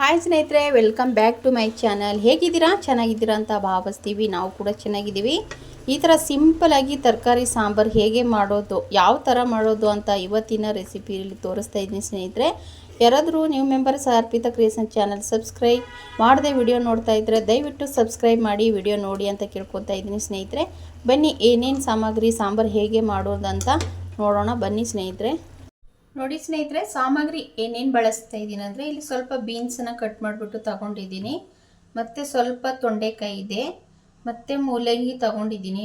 Hi ಸ್ನೇಹಿತರೆ, welcome back to my channel. ಹೇಗಿದ್ದೀರಾ? ಚೆನ್ನಾಗಿದ್ದೀರಾ ಅಂತ ಭಾವಿಸ್ತೀವಿ. ನಾವು ಕೂಡ ಚೆನ್ನಾಗಿದ್ದೀವಿ. ಈ ಥರ ಸಿಂಪಲಾಗಿ ತರಕಾರಿ ಸಾಂಬಾರು ಹೇಗೆ ಮಾಡೋದು, ಯಾವ ಥರ ಮಾಡೋದು ಅಂತ ಇವತ್ತಿನ ರೆಸಿಪಿಯಲ್ಲಿ ತೋರಿಸ್ತಾ ಇದ್ದೀನಿ ಸ್ನೇಹಿತರೆ. ಯಾರಾದರೂ new members Arpita creation channel subscribe ಮಾಡದೆ ವಿಡಿಯೋ ನೋಡ್ತಾ ಇದ್ದರೆ ದಯವಿಟ್ಟು ಸಬ್ಸ್ಕ್ರೈಬ್ ಮಾಡಿ ವಿಡಿಯೋ ನೋಡಿ ಅಂತ ಕೇಳ್ಕೊತಾ ಇದ್ದೀನಿ ಸ್ನೇಹಿತರೆ. ಬನ್ನಿ ಏನೇನು ಸಾಮಗ್ರಿ ಸಾಂಬಾರು ಹೇಗೆ ಮಾಡೋದಂತ ನೋಡೋಣ ಬನ್ನಿ ಸ್ನೇಹಿತರೆ. ನೋಡಿ ಸ್ನೇಹಿತರೆ, ಸಾಮಗ್ರಿ ಏನೇನು ಬಳಸ್ತಾ ಇದ್ದೀನಿ ಅಂದರೆ, ಇಲ್ಲಿ ಸ್ವಲ್ಪ ಬೀನ್ಸನ್ನು ಕಟ್ ಮಾಡಿಬಿಟ್ಟು ತಗೊಂಡಿದ್ದೀನಿ. ಮತ್ತು ಸ್ವಲ್ಪ ತೊಂಡೆಕಾಯಿ ಇದೆ, ಮತ್ತು ಮೂಲಂಗಿ ತಗೊಂಡಿದ್ದೀನಿ,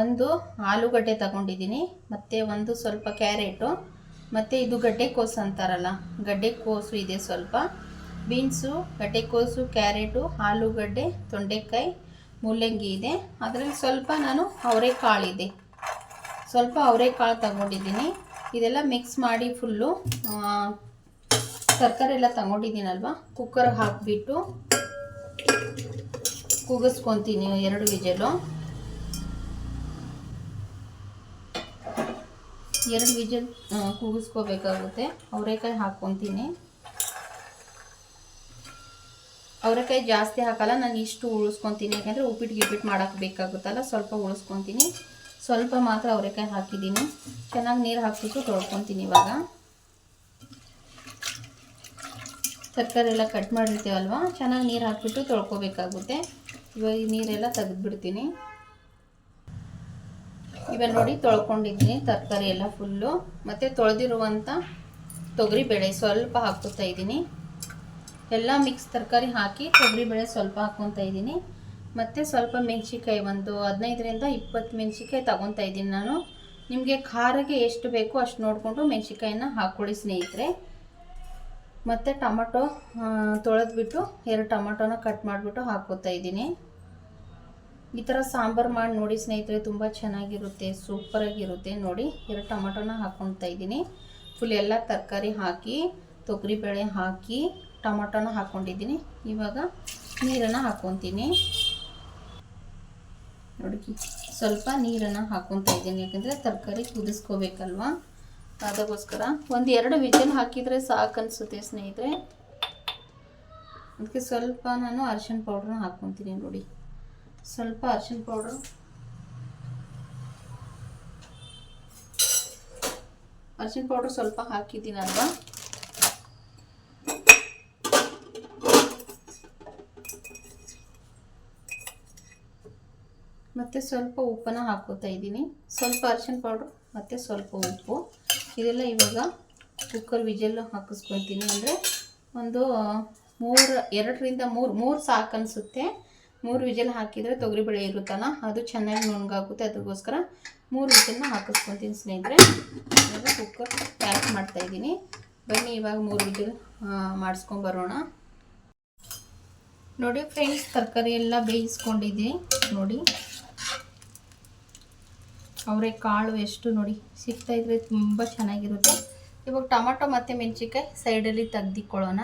ಒಂದು ಆಲೂಗಡ್ಡೆ ತಗೊಂಡಿದ್ದೀನಿ, ಮತ್ತು ಒಂದು ಸ್ವಲ್ಪ ಕ್ಯಾರೆಟು, ಮತ್ತು ಇದು ಗಡ್ಡೆಕೋಸು ಅಂತಾರಲ್ಲ, ಗಡ್ಡೆಕೋಸು ಇದೆ ಸ್ವಲ್ಪ. ಬೀನ್ಸು, ಗಡ್ಡೆಕೋಸು, ಕ್ಯಾರೆಟು, ಆಲೂಗಡ್ಡೆ, ತೊಂಡೆಕಾಯಿ, ಮೂಲಂಗಿ ಇದೆ. ಅದರಲ್ಲಿ ಸ್ವಲ್ಪ ನಾನು ಅವರೆಕಾಳಿದೆ, ಸ್ವಲ್ಪ ಅವರೆಕಾಳು ತಗೊಂಡಿದ್ದೀನಿ. ಇದೆಲ್ಲ ಮಿಕ್ಸ್ ಮಾಡಿ ಫುಲ್ಲು ತರಕಾರಿ ಎಲ್ಲ ತಗೊಂಡಿದ್ದೀನಲ್ವ, ಕುಕ್ಕರ್ ಹಾಕಿಬಿಟ್ಟು ಕೂಗಿಸ್ಕೊತೀನಿ 2 ವಿಜಲು. 2 ವಿಜಲ್ ಕೂಗಿಸ್ಕೋಬೇಕಾಗುತ್ತೆ. ಅವರೆಕಾಯಿ ಹಾಕ್ಕೊತೀನಿ. ಅವರೆಕಾಯಿ ಜಾಸ್ತಿ ಹಾಕಲ್ಲ, ನಾನು ಇಷ್ಟು ಉಳಿಸ್ಕೊತೀನಿ, ಯಾಕೆಂದರೆ ಉಪ್ಪಿಟ್ಟು ಮಾಡೋಕ್ಕೆ ಬೇಕಾಗುತ್ತಲ್ಲ, ಸ್ವಲ್ಪ ಉಳಿಸ್ಕೊತೀನಿ. ಸ್ವಲ್ಪ ಮಾತ್ರ ಅವರೆಕಾಯಿ ಹಾಕಿದ್ದೀನಿ. ಚೆನ್ನಾಗಿ ನೀರು ಹಾಕಿಬಿಟ್ಟು ತೊಳ್ಕೊತೀನಿ. ಇವಾಗ ತರಕಾರಿ ಎಲ್ಲ ಕಟ್ ಮಾಡಿರ್ತೀವಲ್ವ, ಚೆನ್ನಾಗಿ ನೀರು ಹಾಕಿಬಿಟ್ಟು ತೊಳ್ಕೊಬೇಕಾಗುತ್ತೆ. ಇವಾಗ ಈ ನೀರೆಲ್ಲ ತೆಗೆದುಬಿಡ್ತೀನಿ. ಇವಾಗ ನೋಡಿ ತೊಳ್ಕೊಂಡಿದ್ದೀನಿ ತರಕಾರಿ ಎಲ್ಲ ಫುಲ್ಲು. ಮತ್ತು ತೊಳೆದಿರುವಂಥ ತೊಗರಿಬೇಳೆ ಸ್ವಲ್ಪ ಹಾಕ್ಕೊತಾ ಇದ್ದೀನಿ. ಎಲ್ಲ ಮಿಕ್ಸ್ ತರಕಾರಿ ಹಾಕಿ ತೊಗರಿಬೇಳೆ ಸ್ವಲ್ಪ ಹಾಕ್ಕೊತಾ ಇದ್ದೀನಿ. ಮತ್ತು ಸ್ವಲ್ಪ ಮೆಣಸಿಕಾಯಿ, ಒಂದು 15ರಿಂದ 20 ಮೆಣಸಿಕಾಯಿ ತಗೊತಾ ಇದ್ದೀನಿ ನಾನು. ನಿಮಗೆ ಖಾರಕ್ಕೆ ಎಷ್ಟು ಬೇಕೋ ಅಷ್ಟು ನೋಡಿಕೊಂಡು ಮೆಣಸಿಕಾಯಿನ ಹಾಕ್ಕೊಳ್ಳಿ ಸ್ನೇಹಿತರೆ. ಮತ್ತು ಟೊಮಟೊ ತೊಳೆದ್ಬಿಟ್ಟು 2 ಟೊಮಟೊನ ಕಟ್ ಮಾಡಿಬಿಟ್ಟು ಹಾಕ್ಕೊತಾ ಇದ್ದೀನಿ. ಈ ಥರ ಸಾಂಬಾರು ಮಾಡಿ ನೋಡಿ ಸ್ನೇಹಿತರೆ, ತುಂಬ ಚೆನ್ನಾಗಿರುತ್ತೆ, ಸೂಪರಾಗಿರುತ್ತೆ. ನೋಡಿ 2 ಟೊಮಟೊನ ಹಾಕ್ಕೊತಾ ಇದ್ದೀನಿ. ಫುಲ್ ಎಲ್ಲ ತರಕಾರಿ ಹಾಕಿ ತೊಗರಿಬೇಳೆ ಹಾಕಿ ಟೊಮಟೊನ ಹಾಕ್ಕೊಂಡಿದ್ದೀನಿ. ಇವಾಗ ನೀರನ್ನು ಹಾಕ್ಕೊತೀನಿ. ನೋಡಿ ಸ್ವಲ್ಪ ನೀರನ್ನು ಹಾಕ್ಕೊತಾ ಇದ್ದೀನಿ, ಯಾಕಂದರೆ ತರಕಾರಿ ಕುದಿಸ್ಕೋಬೇಕಲ್ವ, ಅದಕ್ಕೋಸ್ಕರ. 1-2 ವಿಜಲ್ ಹಾಕಿದರೆ ಸಾಕು ಅನಿಸುತ್ತೆ ಸ್ನೇಹಿತರೆ. ಅದಕ್ಕೆ ಸ್ವಲ್ಪ ನಾನು ಅರಿಶಿಣ ಪೌಡ್ರನ್ನ ಹಾಕ್ಕೊತೀನಿ. ನೋಡಿ ಸ್ವಲ್ಪ ಅರಿಶಿಣ ಪೌಡ್ರ್ ಸ್ವಲ್ಪ ಹಾಕಿದ್ದೀನಲ್ವ. ಮತ್ತು ಸ್ವಲ್ಪ ಉಪ್ಪನ್ನು ಹಾಕ್ಕೋತಾ ಇದ್ದೀನಿ. ಸ್ವಲ್ಪ ಅರಿಶಿಣ ಪೌಡ್ರು ಮತ್ತು ಸ್ವಲ್ಪ ಉಪ್ಪು, ಇದೆಲ್ಲ ಇವಾಗ ಕುಕ್ಕರ್ ವಿಜಲ್ಲು ಹಾಕಿಸ್ಕೊತೀನಿ. ಅಂದರೆ ಒಂದು 2ರಿಂದ 3 ಸಾಕು ಅನಿಸುತ್ತೆ. 3 ವಿಜಲ್ ಹಾಕಿದರೆ ತೊಗರಿಬೇಳೆ ಇರುತ್ತಲ್ಲ, ಅದು ಚೆನ್ನಾಗಿ ನುಣ್ಣಗಾಗುತ್ತೆ. ಅದಕ್ಕೋಸ್ಕರ 3 ವಿಜಲ್ನ ಹಾಕಿಸ್ಕೊತೀನಿ ಸ್ನೇಹಿತರೆ. ಇವಾಗ ಕುಕ್ಕರ್ ಪ್ಯಾಕ್ ಮಾಡ್ತಾಯಿದ್ದೀನಿ. ಬನ್ನಿ ಇವಾಗ 3 ವಿಜಲ್ ಮಾಡಿಸ್ಕೊಂಬರೋಣ. ನೋಡಿ ಫ್ರೆಂಡ್ಸ್, ತರಕಾರಿ ಎಲ್ಲ ಬೇಯಿಸ್ಕೊಂಡಿದ್ದೀನಿ. ನೋಡಿ ಅವರೆಕಾಳು ಎಷ್ಟು ನೋಡಿ ಸಿಗ್ತಾಯಿದ್ರೆ ತುಂಬ ಚೆನ್ನಾಗಿರುತ್ತೆ. ಇವಾಗ ಟೊಮಟೊ ಮತ್ತು ಮೆಣಸಿಕಾಯಿ ಸೈಡಲ್ಲಿ ತೆಗ್ದಿಕೊಳ್ಳೋಣ.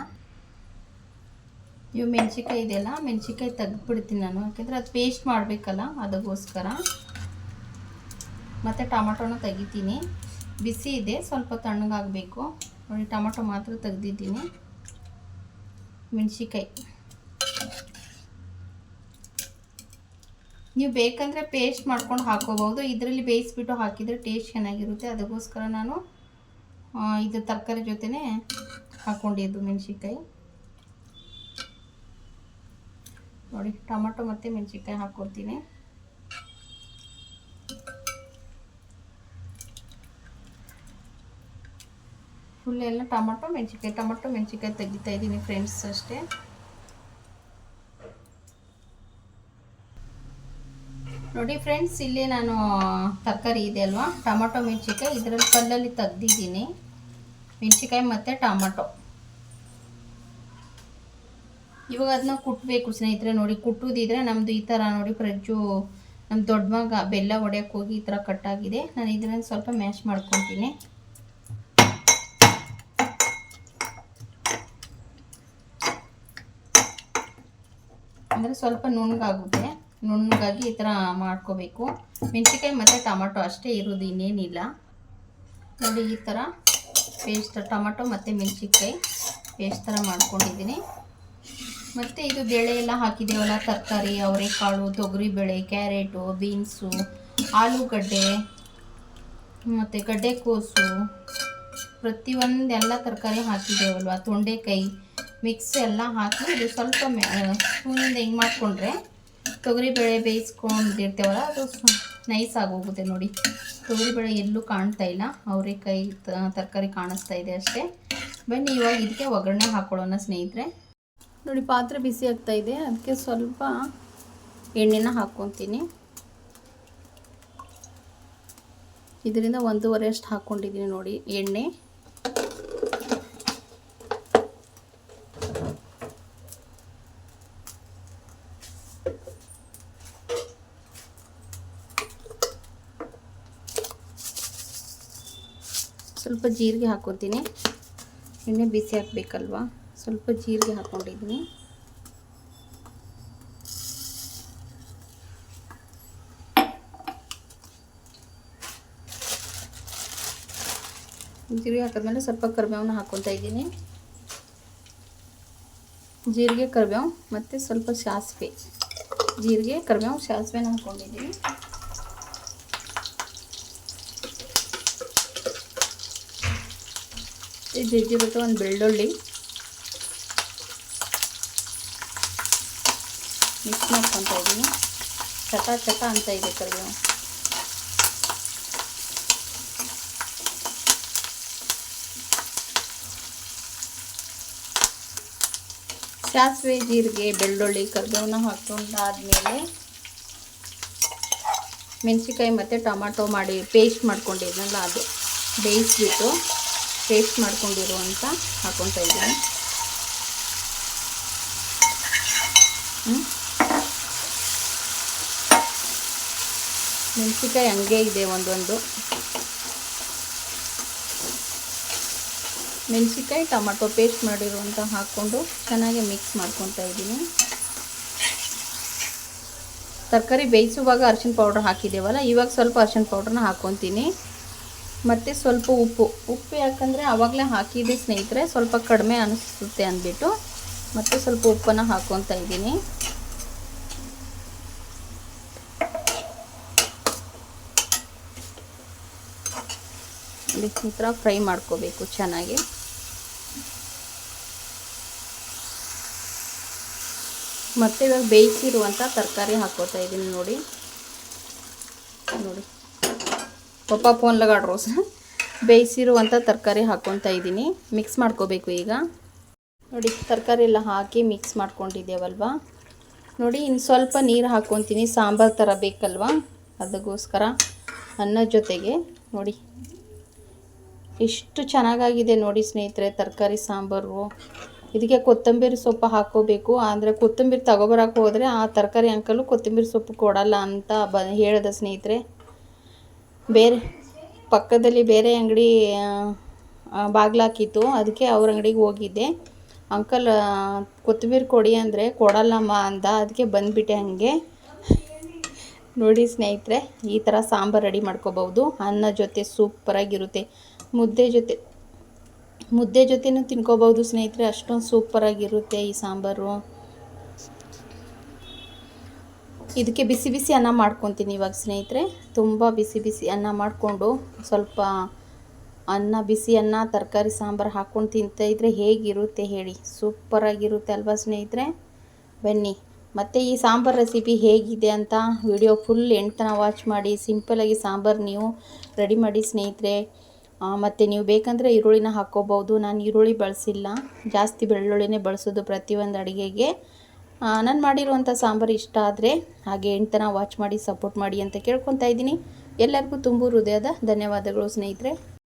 ಇವು ಮೆಣಸಿಕಾಯಿ ಇದೆಯಲ್ಲ, ಮೆಣಸಿಕಾಯಿ ತೆಗ್ದುಬಿಡ್ತೀನಿ ನಾನು, ಯಾಕೆಂದರೆ ಅದು ಪೇಸ್ಟ್ ಮಾಡಬೇಕಲ್ಲ, ಅದಕ್ಕೋಸ್ಕರ. ಮತ್ತು ಟೊಮಟೊನ ತೆಗಿತೀನಿ. ಬಿಸಿ ಇದೆ, ಸ್ವಲ್ಪ ತಣ್ಣಗಾಗಬೇಕು. ನೋಡಿ ಟೊಮಟೊ ಮಾತ್ರ ತೆಗ್ದಿದ್ದೀನಿ. ಮೆಣಸಿಕಾಯಿ ನೀವು ಬೇಕಂದರೆ ಪೇಸ್ಟ್ ಮಾಡ್ಕೊಂಡು ಹಾಕೋಬಹುದು. ಇದರಲ್ಲಿ ಬೇಯಿಸ್ಬಿಟ್ಟು ಹಾಕಿದರೆ ಟೇಸ್ಟ್ ಚೆನ್ನಾಗಿರುತ್ತೆ. ಅದಕ್ಕೋಸ್ಕರ ನಾನು ಇದು ತರಕಾರಿ ಜೊತೆನೇ ಹಾಕ್ಕೊಂಡಿದ್ದು ಮೆಣಸಿಕಾಯಿ. ನೋಡಿ ಟೊಮಟೊ ಮತ್ತು ಮೆಣಸಿಕಾಯಿ ಹಾಕ್ಕೊತೀನಿ. ಫುಲ್ ಎಲ್ಲ ಟೊಮಟೊ ಮೆಣಸಿಕಾಯಿ ತೆಗಿತಾ ಇದ್ದೀನಿ ಫ್ರೆಂಡ್ಸ್ ಅಷ್ಟೇ. ನೋಡಿ ಫ್ರೆಂಡ್ಸ್, ಇಲ್ಲಿ ನಾನು ತರಕಾರಿ ಇದೆ ಅಲ್ವಾ, ಟೊಮಟೊ ಮೆಣಸಿಕಾಯಿ ಇದರಲ್ಲಿ ಕಲ್ಲಲ್ಲಿ ತೆಗ್ದಿದ್ದೀನಿ. ಮೆಣಸಿಕಾಯಿ ಮತ್ತು ಟೊಮಟೊ ಇವಾಗ ಅದನ್ನ ಕುಟ್ಟಬೇಕು ಸ್ನೇಹಿತರೆ. ನೋಡಿ ಕುಟ್ಟುದಿದ್ರೆ ನಮ್ಮದು ಈ ಥರ ನೋಡಿ, ಫ್ರಿಜ್ಜು ನಮ್ಮ ದೊಡ್ಡ ಮಗ ಬೆಲ್ಲ ಹೊಡೆಯೋಕ್ಕೆ ಹೋಗಿ ಈ ಥರ ಕಟ್ಟಾಗಿದೆ. ನಾನು ಇದನ್ನು ಸ್ವಲ್ಪ ಮ್ಯಾಶ್ ಮಾಡ್ಕೊತೀನಿ. ಅಂದರೆ ಸ್ವಲ್ಪ ನುಣ್ಣಗಾಗಿ ಈ ಥರ ಮಾಡ್ಕೋಬೇಕು. ಮೆಣಸಿಕಾಯಿ ಮತ್ತು ಟೊಮಟೊ ಅಷ್ಟೇ ಇರೋದು, ಇನ್ನೇನಿಲ್ಲ. ನೋಡಿ ಈ ಥರ ಪೇಸ್ಟ್ ಟೊಮಟೊ ಮತ್ತು ಮೆಣಸಿಕಾಯಿ ಪೇಸ್ಟ್ ಥರ ಮಾಡ್ಕೊಂಡಿದ್ದೀನಿ. ಮತ್ತು ಇದು ಬೇಳೆ ಎಲ್ಲ ಹಾಕಿದ್ದೇವಲ್ಲ, ತರಕಾರಿ, ಅವರೆಕಾಳು, ತೊಗರಿಬೇಳೆ, ಕ್ಯಾರೆಟು, ಬೀನ್ಸು, ಆಲೂಗಡ್ಡೆ ಮತ್ತು ಗಡ್ಡೆಕೋಸು, ಪ್ರತಿಯೊಂದು ಎಲ್ಲ ತರಕಾರಿ ಹಾಕಿದ್ದೇವಲ್ವ, ತೊಂಡೆಕಾಯಿ ಮಿಕ್ಸ್ ಎಲ್ಲ ಹಾಕಿ ಇದು ಸ್ವಲ್ಪ ಸ್ಪೂನಿಂದ ಹಿಂಗೆ ಮಾಡಿಕೊಂಡ್ರೆ ತೊಗರಿಬೇಳೆ ಬೇಯಿಸ್ಕೊಂಡಿರ್ತೇವಲ್ಲ ಅದು ನೈಸ್ ಆಗೋಗುತ್ತೆ. ನೋಡಿ, ತೊಗರಿಬೇಳೆ ಎಲ್ಲೂ ಕಾಣ್ತಾ ಇಲ್ಲ, ಅವರೆಕಾಯಿ ತರಕಾರಿ ಕಾಣಿಸ್ತಾ ಇದೆ ಅಷ್ಟೇ. ಬನ್ನಿ ಇವಾಗ ಇದಕ್ಕೆ ಒಗ್ಗರಣೆ ಹಾಕ್ಕೊಳ್ಳೋಣ ಸ್ನೇಹಿತರೆ. ನೋಡಿ, ಪಾತ್ರೆ ಬಿಸಿ ಆಗ್ತಾ ಇದೆ, ಅದಕ್ಕೆ ಸ್ವಲ್ಪ ಎಣ್ಣೆನ ಹಾಕ್ಕೊತೀನಿ. ಇದರಿಂದ 1.5 ಅಷ್ಟು ಹಾಕ್ಕೊಂಡಿದ್ದೀನಿ ನೋಡಿ ಎಣ್ಣೆ. ಸ್ವಲ್ಪ ಜೀರಿಗೆ ಹಾಕ್ಕೊತೀನಿ, ಎಣ್ಣೆ ಬಿಸಿ ಹಾಕಬೇಕಲ್ವಾ. ಸ್ವಲ್ಪ ಜೀರಿಗೆ ಹಾಕ್ಕೊಂಡಿದ್ದೀನಿ. ಜೀರಿಗೆ ಹಾಕಿದ್ಮೇಲೆ ಸ್ವಲ್ಪ ಕರಿಬೇವನ್ನ ಹಾಕ್ಕೊತಾ ಇದ್ದೀನಿ. ಜೀರಿಗೆ, ಕರಿಬೇವು ಮತ್ತು ಸ್ವಲ್ಪ ಸಾಸಿವೆ. ಜೀರಿಗೆ, ಕರಿಬೇವು, ಸಾಸಿವೆನ ಹಾಕ್ಕೊಂಡಿದ್ದೀನಿ. ಜಜ್ಜಿರುತ್ತೆ ಒಂದು ಬೆಳ್ಳುಳ್ಳಿ ಮಿಕ್ಸ್ ಮಾಡ್ಕೊತಾ ಇದ್ದೀನಿ. ಚಟ ಚಟ ಅಂತ ಇದೆ ಕರಿಬೇವು. ಸಾಸಿವೆ, ಜೀರಿಗೆ, ಬೆಳ್ಳುಳ್ಳಿ, ಕರಿಬೇವನ್ನ ಹಾಕ್ಕೊಂಡಾದ್ಮೇಲೆ ಮೆಣಸಿನ್ಕಾಯಿ ಮತ್ತು ಟೊಮಾಟೊ ಮಾಡಿ ಪೇಸ್ಟ್ ಮಾಡ್ಕೊಂಡಿದ್ನಲ್ಲ ಅದು ಬೇಯಿಸ್ಬಿಟ್ಟು ಪೇಸ್ಟ್ ಮಾಡ್ಕೊಂಡಿರುವಂಥ ಹಾಕ್ಕೊತಾ ಇದ್ದೀನಿ. ಮೆಣಸಿನ್ಕಾಯಿ ಹಂಗೆ ಇದೆ ಒಂದೊಂದು. ಮೆಣಸಿನ್ಕಾಯಿ, ಟೊಮಾಟೊ ಪೇಸ್ಟ್ ಮಾಡಿರುವಂಥ ಹಾಕ್ಕೊಂಡು ಚೆನ್ನಾಗಿ ಮಿಕ್ಸ್ ಮಾಡ್ಕೊತಾ ಇದ್ದೀನಿ. ತರಕಾರಿ ಬೇಯಿಸುವಾಗ ಅರಿಶಿನ ಪೌಡ್ರ್ ಹಾಕಿದ್ದೇವಲ್ಲ, ಇವಾಗ ಸ್ವಲ್ಪ ಅರಿಶಿನ ಪೌಡ್ರನ್ನ ಹಾಕ್ಕೊತೀನಿ. ಮತ್ತು ಸ್ವಲ್ಪ ಉಪ್ಪು ಯಾಕಂದರೆ ಆವಾಗಲೇ ಹಾಕಿದ್ದೆ ಸ್ನೇಹಿತರೆ, ಸ್ವಲ್ಪ ಕಡಿಮೆ ಅನಿಸುತ್ತೆ ಅಂದ್ಬಿಟ್ಟು ಮತ್ತು ಸ್ವಲ್ಪ ಉಪ್ಪನ್ನು ಹಾಕ್ಕೊತಾ ಇದ್ದೀನಿ. ಈ ಥರ ಫ್ರೈ ಮಾಡ್ಕೋಬೇಕು ಚೆನ್ನಾಗಿ. ಮತ್ತು ಇವಾಗ ಬೇಯಿಸಿರುವಂಥ ತರಕಾರಿ ಹಾಕ್ಕೋತಾ ಇದ್ದೀನಿ. ನೋಡಿ ಪಪ್ಪ ಫೋನ್ ಲಗಾಡ್ರೋ ಬೇಯಿಸಿರುವಂಥ ತರಕಾರಿ ಹಾಕ್ಕೊತಾ ಇದ್ದೀನಿ. ಮಿಕ್ಸ್ ಮಾಡ್ಕೋಬೇಕು ಈಗ. ನೋಡಿ, ತರಕಾರಿ ಎಲ್ಲ ಹಾಕಿ ಮಿಕ್ಸ್ ಮಾಡ್ಕೊಂಡಿದ್ದೇವಲ್ವ. ನೋಡಿ, ಇನ್ನು ಸ್ವಲ್ಪ ನೀರು ಹಾಕ್ಕೊತೀನಿ, ಸಾಂಬಾರು ಥರ ಬೇಕಲ್ವ, ಅದಕ್ಕೋಸ್ಕರ ಅನ್ನದ ಜೊತೆಗೆ. ನೋಡಿ ಎಷ್ಟು ಚೆನ್ನಾಗಾಗಿದೆ ನೋಡಿ ಸ್ನೇಹಿತರೆ ತರಕಾರಿ ಸಾಂಬಾರು. ಇದಕ್ಕೆ ಕೊತ್ತಂಬರಿ ಸೊಪ್ಪು ಹಾಕ್ಕೋಬೇಕು. ಆದರೆ ಕೊತ್ತಂಬರಿ ತಗೊಬರಕ್ಕೆ ಹೋದರೆ ಆ ತರಕಾರಿ ಅಂಕಲು ಕೊತ್ತಂಬರಿ ಸೊಪ್ಪು ಕೊಡಲ್ಲ ಅಂತ ಹೇಳಿದ ಸ್ನೇಹಿತರೆ. ಬೇರೆ ಪಕ್ಕದಲ್ಲಿ ಬೇರೆ ಅಂಗಡಿ ಬಾಗಿಲಾಕಿತ್ತು, ಅದಕ್ಕೆ ಅವ್ರ ಅಂಗಡಿಗೆ ಹೋಗಿದ್ದೆ. ಅಂಕಲ್ ಕೊತ್ತಂಬರಿ ಕೊಡಿ ಅಂದರೆ ಕೊಡಲ್ಲಮ್ಮ ಅಂದ, ಅದಕ್ಕೆ ಬಂದುಬಿಟ್ಟೆ ಹಂಗೆ. ನೋಡಿ ಸ್ನೇಹಿತರೆ, ಈ ಥರ ಸಾಂಬಾರು ರೆಡಿ ಮಾಡ್ಕೋಬಹುದು. ಅನ್ನ ಜೊತೆ ಸೂಪರಾಗಿರುತ್ತೆ. ಮುದ್ದೆ ಜೊತೆನೂ ತಿನ್ಕೋಬಹುದು ಸ್ನೇಹಿತರೆ, ಅಷ್ಟೊಂದು ಸೂಪರಾಗಿರುತ್ತೆ ಈ ಸಾಂಬಾರು. ಇದಕ್ಕೆ ಬಿಸಿ ಬಿಸಿ ಅನ್ನ ಮಾಡ್ಕೊತೀನಿ ಇವಾಗ ಸ್ನೇಹಿತರೆ. ತುಂಬ ಬಿಸಿ ಬಿಸಿ ಅನ್ನ ಮಾಡಿಕೊಂಡು ಸ್ವಲ್ಪ ಅನ್ನ, ಬಿಸಿ ಅನ್ನ, ತರಕಾರಿ ಸಾಂಬಾರು ಹಾಕ್ಕೊಂಡು ತಿಂತಾಯಿದ್ರೆ ಹೇಗಿರುತ್ತೆ ಹೇಳಿ, ಸೂಪರಾಗಿರುತ್ತೆ ಅಲ್ವಾ ಸ್ನೇಹಿತರೆ. ಬನ್ನಿ, ಮತ್ತು ಈ ಸಾಂಬಾರು ರೆಸಿಪಿ ಹೇಗಿದೆ ಅಂತ ವಿಡಿಯೋ ಫುಲ್ ಎಂಡ್ ತನಕ ವಾಚ್ ಮಾಡಿ. ಸಿಂಪಲಾಗಿ ಸಾಂಬಾರು ನೀವು ರೆಡಿ ಮಾಡಿ ಸ್ನೇಹಿತರೆ. ಮತ್ತು ನೀವು ಬೇಕಂದರೆ ಈರುಳ್ಳಿನ ಹಾಕ್ಕೋಬೋದು. ನಾನು ಈರುಳ್ಳಿ ಬಳಸಿಲ್ಲ, ಜಾಸ್ತಿ ಬೆಳ್ಳುಳ್ಳಿನೇ ಬಳಸೋದು ಪ್ರತಿಯೊಂದು ಅಡುಗೆಗೆ. ನಾನು ಮಾಡಿರುವಂಥ ಸಾಂಬಾರು ಇಷ್ಟ ಆದರೆ ಹಾಗೆ ಎಂಡ್ ತನಕ ವಾಚ್ ಮಾಡಿ ಸಪೋರ್ಟ್ ಮಾಡಿ ಅಂತ ಕೇಳ್ಕೊತಾ ಇದ್ದೀನಿ. ಎಲ್ಲರಿಗೂ ತುಂಬ ಹೃದಯದ ಧನ್ಯವಾದಗಳು ಸ್ನೇಹಿತರೆ.